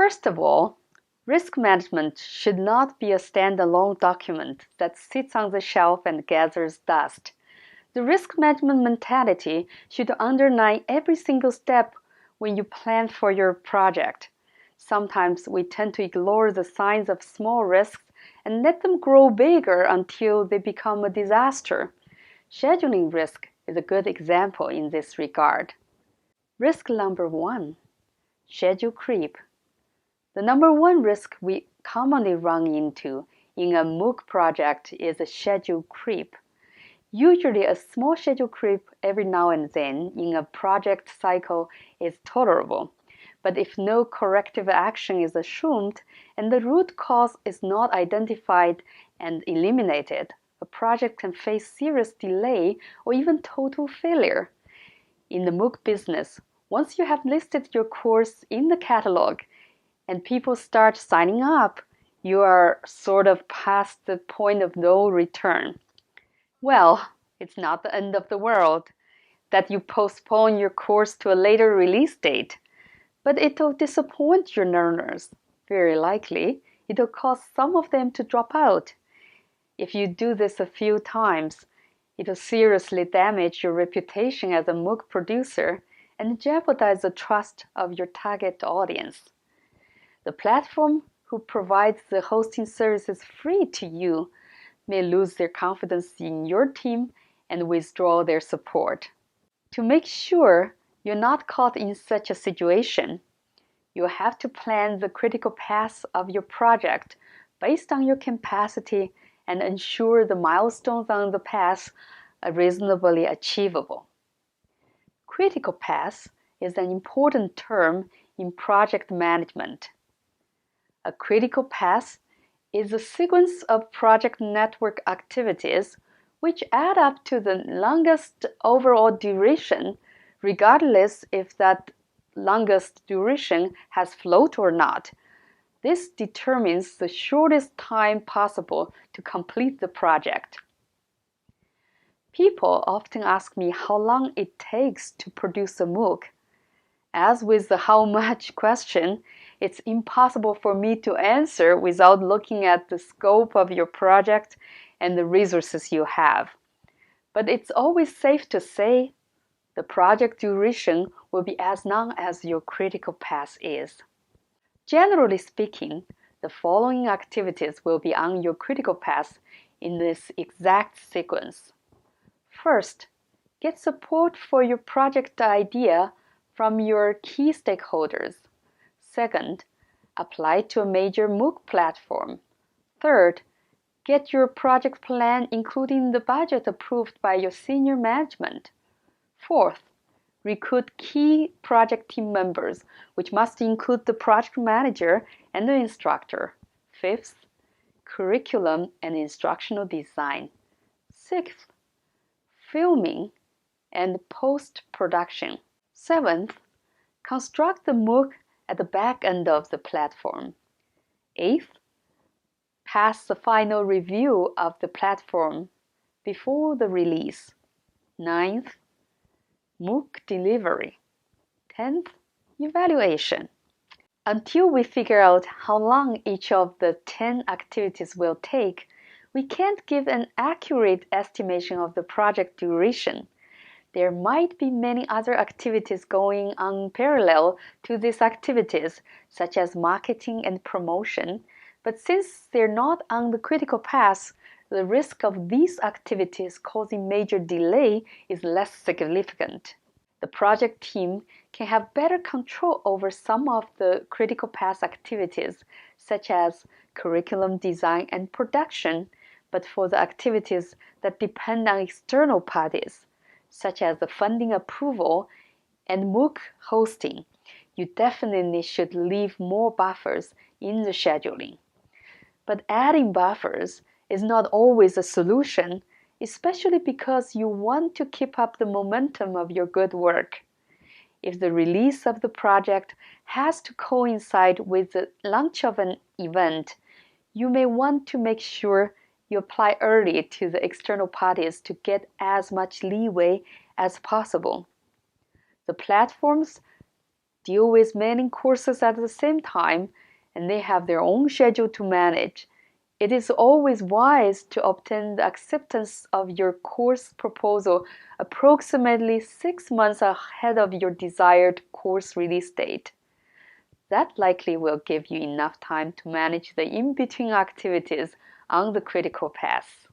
First of all, risk management should not be a standalone document that sits on the shelf and gathers dust. The risk management mentality should underlie every single step when you plan for your project. Sometimes we tend to ignore the signs of small risks and let them grow bigger until they become a disaster. Scheduling risk is a good example in this regard. Risk number 1, schedule creep. The number one risk we commonly run into in a MOOC project is a schedule creep. Usually a small schedule creep every now and then in a project cycle is tolerable. But if no corrective action is assumed and the root cause is not identified and eliminated, a project can face serious delay or even total failure. In the MOOC business, once you have listed your course in the catalog and people start signing up, you are sort of past the point of no return. Well, it's not the end of the world that you postpone your course to a later release date, but it'll disappoint your learners. Very likely, it'll cause some of them to drop out. If you do this a few times, it'll seriously damage your reputation as a MOOC producer and jeopardize the trust of your target audience. The platform who provides the hosting services free to you may lose their confidence in your team and withdraw their support. To make sure you're not caught in such a situation, you have to plan the critical path of your project based on your capacity and ensure the milestones on the path are reasonably achievable. Critical path is an important term in project management. A critical path is a sequence of project network activities which add up to the longest overall duration, regardless if that longest duration has float or not. This determines the shortest time possible to complete the project. People often ask me how long it takes to produce a MOOC. As with the how much question, it's impossible for me to answer without looking at the scope of your project and the resources you have. But it's always safe to say the project duration will be as long as your critical path is. Generally speaking, the following activities will be on your critical path in this exact sequence. First, get support for your project idea from your key stakeholders. Second, apply to a major MOOC platform. Third, get your project plan including the budget approved by your senior management. Fourth, recruit key project team members, which must include the project manager and the instructor. Fifth, curriculum and instructional design. Sixth, filming and post-production. Seventh, construct the MOOC at the back end of the platform. Eighth, pass the final review of the platform before the release. Ninth, MOOC delivery. 10th, evaluation. Until we figure out how long each of the 10 activities will take, we can't give an accurate estimation of the project duration. There might be many other activities going on parallel to these activities, such as marketing and promotion, but since they're not on the critical path, the risk of these activities causing major delay is less significant. The project team can have better control over some of the critical path activities, such as curriculum design and production, but for the activities that depend on external parties, such as the funding approval and MOOC hosting, you definitely should leave more buffers in the scheduling. But adding buffers is not always a solution, especially because you want to keep up the momentum of your good work. If the release of the project has to coincide with the launch of an event, you may want to make sure you apply early to the external parties to get as much leeway as possible. The platforms deal with many courses at the same time, and they have their own schedule to manage. It is always wise to obtain the acceptance of your course proposal approximately 6 months ahead of your desired course release date. That likely will give you enough time to manage the in-between activities on the critical path.